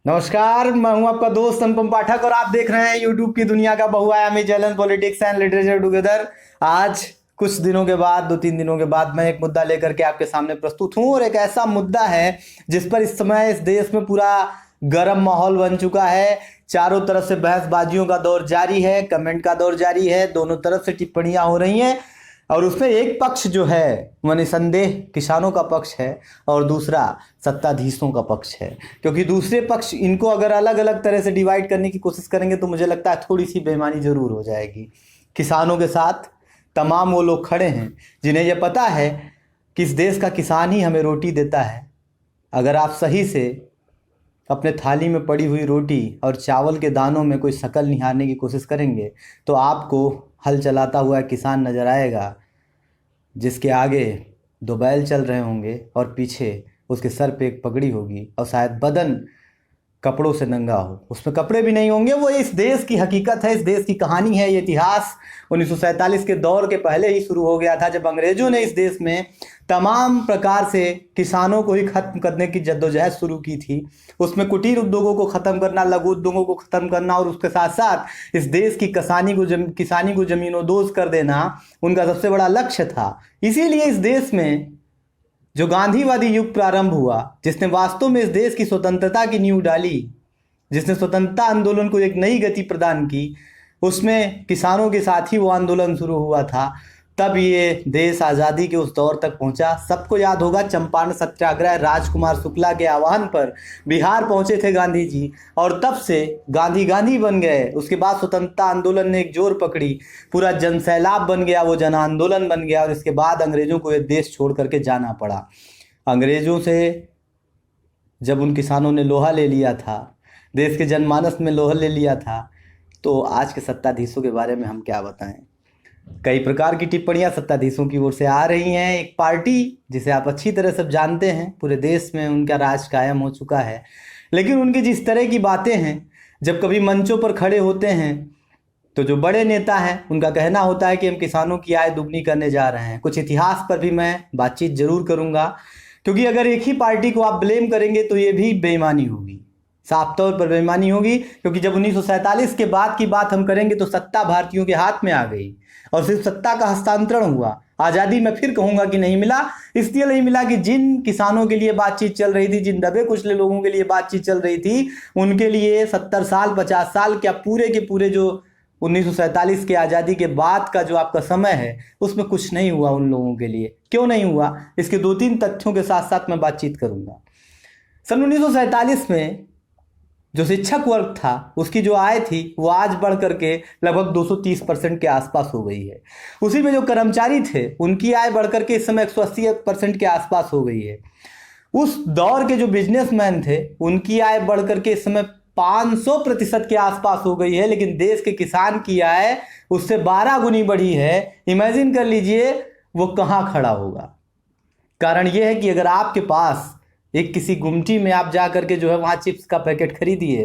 नमस्कार, मैं हूं आपका दोस्त अनुपम पाठक और आप देख रहे हैं यूट्यूब की दुनिया का बहुआयामी channel politics and literature together. आज कुछ दिनों के बाद, 2-3 दिनों के बाद मैं एक मुद्दा लेकर के आपके सामने प्रस्तुत हूं और एक ऐसा मुद्दा है जिस पर इस समय इस देश में पूरा गर्म माहौल बन चुका है। चारों तरफ से बहसबाजियों का दौर जारी है, कमेंट का दौर जारी है, दोनों तरफ से टिप्पणियां हो रही हैं और उसमें एक पक्ष जो है वह निसंदेह किसानों का पक्ष है और दूसरा सत्ताधीशों का पक्ष है। क्योंकि दूसरे पक्ष इनको अगर अलग अलग तरह से डिवाइड करने की कोशिश करेंगे तो मुझे लगता है थोड़ी सी बेईमानी जरूर हो जाएगी। किसानों के साथ तमाम वो लोग खड़े हैं जिन्हें यह पता है कि इस देश का किसान ही हमें रोटी देता है। अगर आप सही से अपने थाली में पड़ी हुई रोटी और चावल के दानों में कोई शकल निहारने की कोशिश करेंगे तो आपको हल चलाता हुआ किसान नजर आएगा जिसके आगे 2 बैल चल रहे होंगे और पीछे उसके सर पे एक पगड़ी होगी और शायद बदन कपड़ों से नंगा हो, उसमें कपड़े भी नहीं होंगे। वो इस देश की हकीकत है, इस देश की कहानी है। ये इतिहास 1947 के दौर के पहले ही शुरू हो गया था जब अंग्रेजों ने इस देश में तमाम प्रकार से किसानों को ही खत्म करने की जद्दोजहद शुरू की थी। उसमें कुटीर उद्योगों को ख़त्म करना, लघु उद्योगों को ख़त्म करना और उसके साथ साथ इस देश की किसानी को ज़मीनों-दोज़ कर देना उनका सबसे बड़ा लक्ष्य था। इसीलिए इस देश में जो गांधीवादी युग प्रारंभ हुआ, जिसने वास्तव में इस देश की स्वतंत्रता की नींव डाली, जिसने स्वतंत्रता आंदोलन को एक नई गति प्रदान की, उसमें किसानों के साथ ही वो आंदोलन शुरू हुआ था। तब ये देश आज़ादी के उस दौर तक पहुंचा। सबको याद होगा चंपारण सत्याग्रह, राजकुमार शुक्ला के आह्वान पर बिहार पहुंचे थे गांधी जी और तब से गांधी बन गए। उसके बाद स्वतंत्रता आंदोलन ने एक जोर पकड़ी, पूरा जनसैलाब बन गया, वो जन आंदोलन बन गया और इसके बाद अंग्रेजों को ये देश छोड़ करके जाना पड़ा। अंग्रेजों से जब उन किसानों ने लोहा ले लिया था, देश के जनमानस में लोहा ले लिया था, तो आज के सत्ताधीशों के बारे में हम क्या बताएं। कई प्रकार की टिप्पणियां सत्ताधीशों की ओर से आ रही हैं। एक पार्टी जिसे आप अच्छी तरह सब जानते हैं, पूरे देश में उनका राज कायम हो चुका है, लेकिन उनकी जिस तरह की बातें हैं, जब कभी मंचों पर खड़े होते हैं तो जो बड़े नेता हैं उनका कहना होता है कि हम किसानों की आय दुगनी करने जा रहे हैं। कुछ इतिहास पर भी मैं बातचीत जरूर करूंगा, क्योंकि अगर एक ही पार्टी को आप ब्लेम करेंगे तो ये भी बेईमानी होगी, साफ तौर पर बेईमानी होगी। क्योंकि जब 1947 के बाद की बात हम करेंगे तो सत्ता भारतीयों के हाथ में आ गई और सिर्फ सत्ता का हस्तांतरण हुआ। आज़ादी मैं फिर कहूंगा कि नहीं मिला, इसलिए नहीं मिला कि जिन किसानों के लिए बातचीत चल रही थी, जिन दबे कुचले लोगों के लिए बातचीत चल रही थी, उनके लिए 70 साल 50 साल क्या पूरे के पूरे जो 1947 के आज़ादी के बाद का जो आपका समय है उसमें कुछ नहीं हुआ उन लोगों के लिए। क्यों नहीं हुआ, इसके 2-3 तथ्यों के साथ साथ मैं बातचीत करूंगा। सन 1947 में जो शिक्षक वर्ग था उसकी जो आय थी वो आज बढ़ करके लगभग 230% के आसपास हो गई है। उसी में जो कर्मचारी थे उनकी आय बढ़ करके इस समय 180% के आसपास हो गई है। उस दौर के जो बिजनेसमैन थे उनकी आय बढ़ करके इस समय 500% के आसपास हो गई है, लेकिन देश के किसान की आय उससे 12 गुनी बढ़ी है। इमेजिन कर लीजिए वो कहाँ खड़ा होगा। कारण यह है कि अगर आपके पास एक किसी गुमटी में आप जा करके जो है वहाँ चिप्स का पैकेट खरीदिए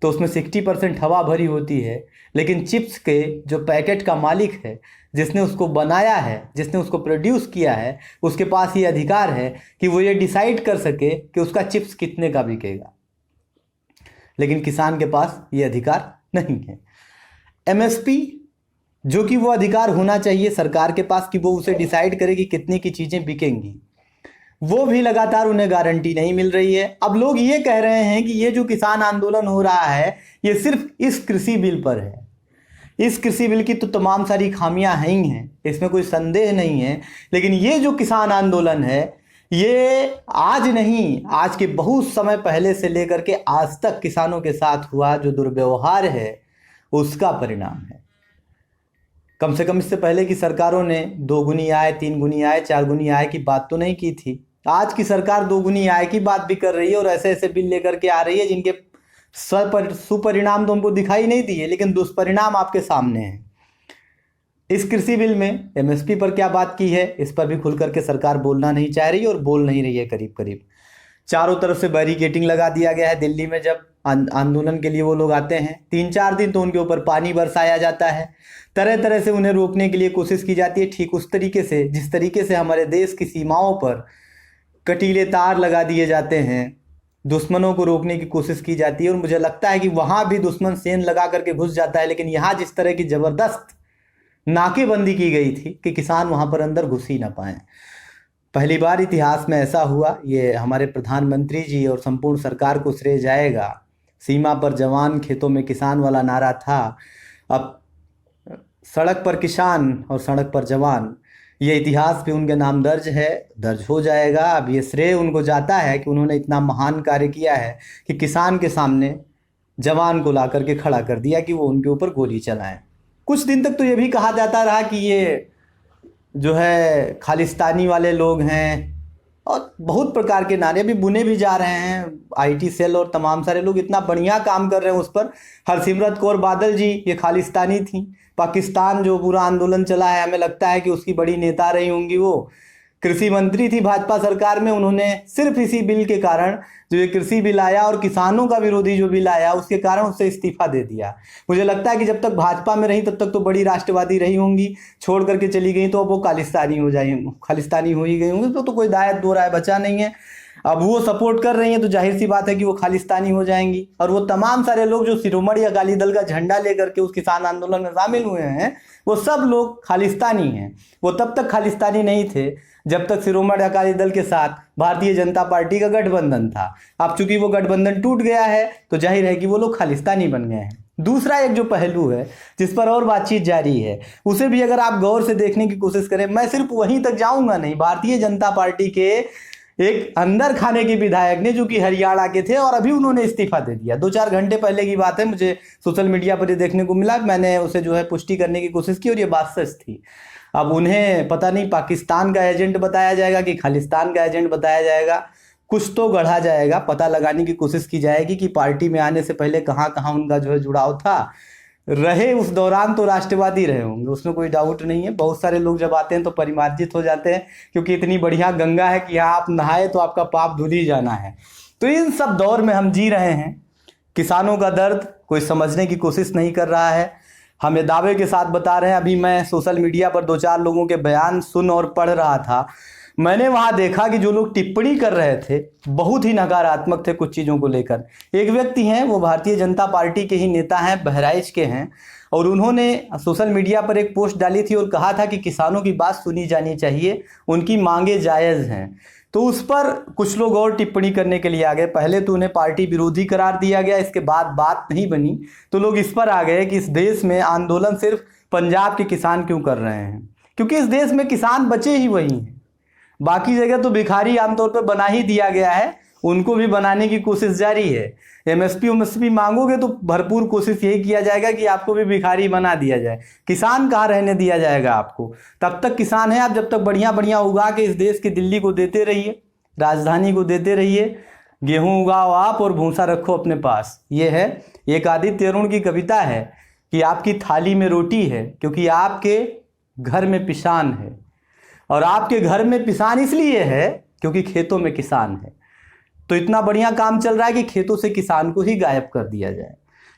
तो उसमें 60% हवा भरी होती है, लेकिन चिप्स के जो पैकेट का मालिक है, जिसने उसको बनाया है, जिसने उसको प्रोड्यूस किया है, उसके पास ये अधिकार है कि वो ये डिसाइड कर सके कि उसका चिप्स कितने का बिकेगा। लेकिन किसान के पास ये अधिकार नहीं है। एमएसपी जो कि वो अधिकार होना चाहिए सरकार के पास कि वो उसे डिसाइड करे कि कितने की चीज़ें बिकेंगी, वो भी लगातार उन्हें गारंटी नहीं मिल रही है। अब लोग ये कह रहे हैं कि ये जो किसान आंदोलन हो रहा है ये सिर्फ इस कृषि बिल पर है। इस कृषि बिल की तो तमाम सारी खामियां हैं ही हैं, इसमें कोई संदेह नहीं है, लेकिन ये जो किसान आंदोलन है ये आज नहीं, आज के बहुत समय पहले से लेकर के आज तक किसानों के साथ हुआ जो दुर्व्यवहार है उसका परिणाम है। कम से कम इससे पहले की सरकारों ने 2 गुनी आय, 3 गुनी आय, 4 गुनी आय की बात तो नहीं की थी। आज की सरकार 2 गुनी आय की बात भी कर रही है और ऐसे ऐसे बिल लेकर के आ रही है जिनके सुपरिणाम तो हमको दिखाई नहीं दिए, लेकिन दुष्परिणाम आपके सामने हैं। इस कृषि बिल में एमएसपी पर क्या बात की है इस पर भी खुल करके सरकार बोलना नहीं चाह रही और बोल नहीं रही है। करीब करीब चारों तरफ से बैरिकेटिंग लगा दिया गया है। दिल्ली में जब आंदोलन के लिए वो लोग आते हैं 3-4 दिन तो उनके ऊपर पानी बरसाया जाता है, तरह तरह से उन्हें रोकने के लिए कोशिश की जाती है, ठीक उस तरीके से जिस तरीके से हमारे देश की सीमाओं पर कटीले तार लगा दिए जाते हैं, दुश्मनों को रोकने की कोशिश की जाती है और मुझे लगता है कि वहां भी दुश्मन सेंध लगा करके घुस जाता है, लेकिन यहाँ जिस तरह की जबरदस्त नाकेबंदी की गई थी कि किसान वहां पर अंदर घुस ही ना पाए। पहली बार इतिहास में ऐसा हुआ। ये हमारे प्रधानमंत्री जी और संपूर्ण सरकार को श्रेय जाएगा। सीमा पर जवान खेतों में किसान वाला नारा था, अब सड़क पर किसान और सड़क पर जवान, ये इतिहास भी उनके नाम दर्ज है, दर्ज हो जाएगा। अब ये श्रेय उनको जाता है कि उन्होंने इतना महान कार्य किया है कि किसान के सामने जवान को ला करके खड़ा कर दिया कि वो उनके ऊपर गोली चलाएं। कुछ दिन तक तो ये भी कहा जाता रहा कि ये जो है खालिस्तानी वाले लोग हैं, और बहुत प्रकार के नारे भी बुने भी जा रहे हैं। आईटी सेल और तमाम सारे लोग इतना बढ़िया काम कर रहे हैं उस पर। हरसिमरत कौर बादल जी ये खालिस्तानी थी। पाकिस्तान जो पूरा आंदोलन चला है, हमें लगता है कि उसकी बड़ी नेता रही होंगी। वो कृषि मंत्री थी भाजपा सरकार में। उन्होंने सिर्फ इसी बिल के कारण, जो ये कृषि बिल आया और किसानों का विरोधी जो बिल आया, उसके कारण उससे इस्तीफा दे दिया। मुझे लगता है कि जब तक भाजपा में रही तब तक तो बड़ी राष्ट्रवादी रही होंगी, छोड़ करके चली गई तो अब वो खालिस्तानी हो जाएंगे, खालिस्तानी हो ही गई होंगी। तो कोई दायत दो राय बचा नहीं है। अब वो सपोर्ट कर रही हैं तो जाहिर सी बात है कि वो खालिस्तानी हो जाएंगी। और वो तमाम सारे लोग जो शिरोमणि अकाली दल का झंडा लेकर के उस किसान आंदोलन में शामिल हुए हैं, वो सब लोग खालिस्तानी हैं। वो तब तक खालिस्तानी नहीं थे जब तक शिरोमणि अकाली दल के साथ भारतीय जनता पार्टी का गठबंधन था। अब चूंकि वो गठबंधन टूट गया है तो जाहिर है कि वो लोग खालिस्तानी बन गए हैं। दूसरा एक जो पहलू है जिस पर और बातचीत जारी है, उसे भी अगर आप गौर से देखने की कोशिश करें, मैं सिर्फ वहीं तक जाऊंगा नहीं। भारतीय जनता पार्टी के एक अंदर खाने के विधायक ने, जो कि हरियाणा के थे और अभी उन्होंने इस्तीफा दे दिया, 2-4 घंटे पहले की बात है, मुझे सोशल मीडिया पर ये देखने को मिला। मैंने उसे जो है पुष्टि करने की कोशिश की और ये बात सच थी। अब उन्हें पता नहीं पाकिस्तान का एजेंट बताया जाएगा कि खालिस्तान का एजेंट बताया जाएगा, कुछ तो गढ़ा जाएगा। पता लगाने की कोशिश की जाएगी कि पार्टी में आने से पहले कहाँ कहाँ उनका जो है जुड़ाव था। रहे उस दौरान तो राष्ट्रवादी रहे होंगे, उसमें कोई डाउट नहीं है। बहुत सारे लोग जब आते हैं तो परिमार्जित हो जाते हैं, क्योंकि इतनी बढ़िया गंगा है कि यहाँ आप नहाए तो आपका पाप धुल ही जाना है। तो इन सब दौर में हम जी रहे हैं। किसानों का दर्द कोई समझने की कोशिश नहीं कर रहा है। हमें दावे के साथ बता रहे हैं। अभी मैं सोशल मीडिया पर 2-4 लोगों के बयान सुन और पढ़ रहा था। मैंने वहां देखा कि जो लोग टिप्पणी कर रहे थे बहुत ही नकारात्मक थे कुछ चीज़ों को लेकर। एक व्यक्ति हैं, वो भारतीय जनता पार्टी के ही नेता हैं, बहराइच के हैं, और उन्होंने सोशल मीडिया पर एक पोस्ट डाली थी और कहा था कि किसानों की बात सुनी जानी चाहिए, उनकी मांगे जायज़ हैं। तो उस पर कुछ लोग और टिप्पणी करने के लिए आ गए। पहले तो उन्हें पार्टी विरोधी करार दिया गया, इसके बाद बात नहीं बनी तो लोग इस पर आ गए कि इस देश में आंदोलन सिर्फ पंजाब के किसान क्यों कर रहे हैं, क्योंकि इस देश में किसान बचे ही वही हैं। बाकी जगह तो भिखारी आमतौर पर बना ही दिया गया है, उनको भी बनाने की कोशिश जारी है। एमएसपी मांगोगे तो भरपूर कोशिश यही किया जाएगा कि आपको भी भिखारी बना दिया जाए। किसान कहाँ रहने दिया जाएगा आपको। तब तक किसान है आप, जब तक बढ़िया बढ़िया उगा के इस देश की दिल्ली को देते रहिए, राजधानी को देते रहिए। गेहूं उगाओ आप और भूसा रखो अपने पास। ये है एक आदित्य अरुण की कविता है कि आपकी थाली में रोटी है क्योंकि आपके घर में पिसान है, और आपके घर में पिसान इसलिए है क्योंकि खेतों में किसान है। तो इतना बढ़िया काम चल रहा है कि खेतों से किसान को ही गायब कर दिया जाए।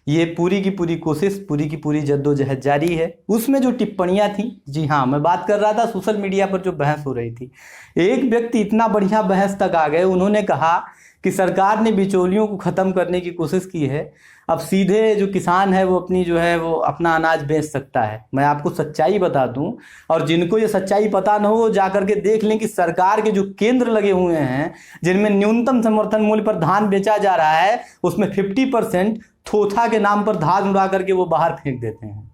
ये पूरी की पूरी कोशिश, पूरी की पूरी जद्दोजहद जारी है। उसमें जो टिप्पणियां थी, जी हाँ, मैं बात कर रहा था सोशल मीडिया पर जो बहस हो रही थी, एक व्यक्ति इतना बढ़िया बहस तक आ गए, उन्होंने कहा कि सरकार ने बिचौलियों को ख़त्म करने की कोशिश की है, अब सीधे जो किसान है वो अपनी जो है वो अपना अनाज बेच सकता है। मैं आपको सच्चाई बता दूं, और जिनको ये सच्चाई पता ना हो वो जा करके देख लें कि सरकार के जो केंद्र लगे हुए हैं जिनमें न्यूनतम समर्थन मूल्य पर धान बेचा जा रहा है, उसमें 50% थोथा के नाम पर धान उड़ा करके वो बाहर फेंक देते हैं।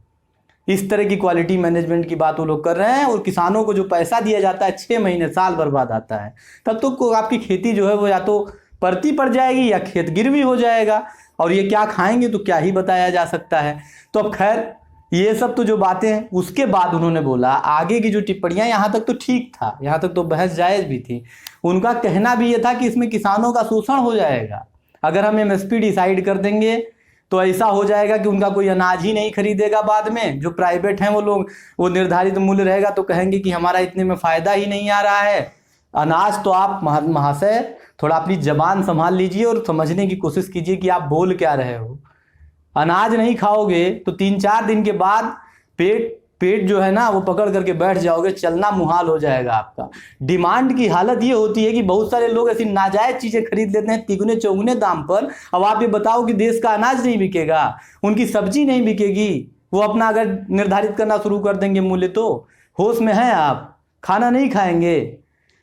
इस तरह की क्वालिटी मैनेजमेंट की बात वो लोग कर रहे हैं। और किसानों को जो पैसा दिया जाता है 6 महीने साल बर्बाद आता है, तब तो आपकी खेती जो है वो या तो परती पड़ जाएगी या खेत गिरवी हो जाएगा, और ये क्या खाएंगे तो क्या ही बताया जा सकता है। तो अब खैर ये सब तो जो बातें हैं, उसके बाद उन्होंने बोला आगे की जो टिप्पणियां, यहाँ तक तो ठीक था, यहाँ तक तो बहस जायज़ भी थी। उनका कहना भी ये था कि इसमें किसानों का शोषण हो जाएगा। अगर हम एमएसपी डिसाइड कर देंगे तो ऐसा हो जाएगा कि उनका कोई अनाज ही नहीं खरीदेगा। बाद में जो प्राइवेट हैं वो लोग, वो निर्धारित मूल्य रहेगा तो कहेंगे कि हमारा इतने में फ़ायदा ही नहीं आ रहा है। अनाज तो आप महाशय थोड़ा अपनी जबान संभाल लीजिए और समझने की कोशिश कीजिए कि आप बोल क्या रहे हो। अनाज नहीं खाओगे तो 3-4 दिन के बाद पेट जो है ना वो पकड़ करके बैठ जाओगे, चलना मुहाल हो जाएगा आपका। डिमांड की हालत ये होती है कि बहुत सारे लोग ऐसी नाजायज चीजें खरीद लेते हैं तिगुने चौगुने दाम पर। अब आप ये बताओ कि देश का अनाज नहीं बिकेगा, उनकी सब्जी नहीं बिकेगी, वो अपना अगर निर्धारित करना शुरू कर देंगे मूल्य तो होश में है आप, खाना नहीं खाएंगे।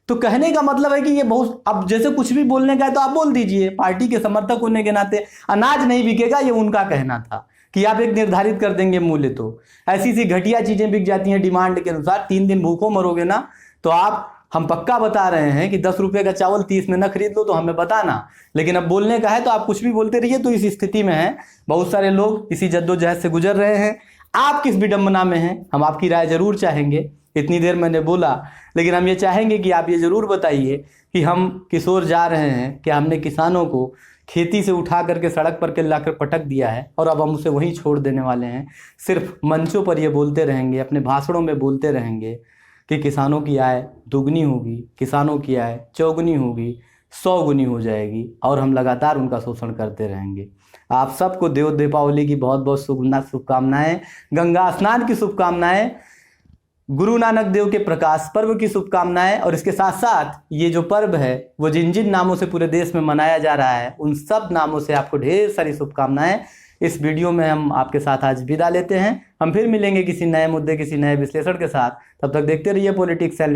तो कहने का मतलब है कि ये बहुत, अब जैसे कुछ भी बोलने का है तो आप बोल दीजिए, पार्टी के समर्थक होने के नाते अनाज नहीं बिकेगा ये उनका कहना था कि आप एक निर्धारित कर देंगे मूल्य तो ऐसी सी घटिया चीजें बिक जाती हैं डिमांड के अनुसार। 3 दिन भूखों मरोगे ना तो हम पक्का बता रहे हैं कि 10 रुपए का चावल 30 में न खरीद लो तो हमें बताना, लेकिन अब बोलने का है तो आप कुछ भी बोलते रहिए। तो इस स्थिति में है, बहुत सारे लोग इसी जद्दोजहद से गुजर रहे हैं। आप किस विडंबना में हैं, हम आपकी राय जरूर चाहेंगे। इतनी देर मैंने बोला, लेकिन हम ये चाहेंगे कि आप ये जरूर बताइए कि हम किस ओर जा रहे हैं। क्या हमने किसानों को खेती से उठा करके सड़क पर के लाकर पटक दिया है और अब हम उसे वहीं छोड़ देने वाले हैं? सिर्फ मंचों पर ये बोलते रहेंगे, अपने भाषणों में बोलते रहेंगे कि किसानों की आय दुगनी होगी, किसानों की आय चौगुनी होगी, 100 गुनी हो जाएगी, और हम लगातार उनका शोषण करते रहेंगे। आप सबको देव दीपावली की बहुत बहुत शुभकामनाएं, गंगा स्नान की शुभकामनाएं, गुरु नानक देव के प्रकाश पर्व की शुभकामनाएं। और इसके साथ साथ ये जो पर्व है वो जिन जिन नामों से पूरे देश में मनाया जा रहा है उन सब नामों से आपको ढेर सारी शुभकामनाएं। इस वीडियो में हम आपके साथ आज विदा लेते हैं। हम फिर मिलेंगे किसी नए मुद्दे, किसी नए विश्लेषण के साथ। तब तक देखते रहिए पॉलिटिक्स एंड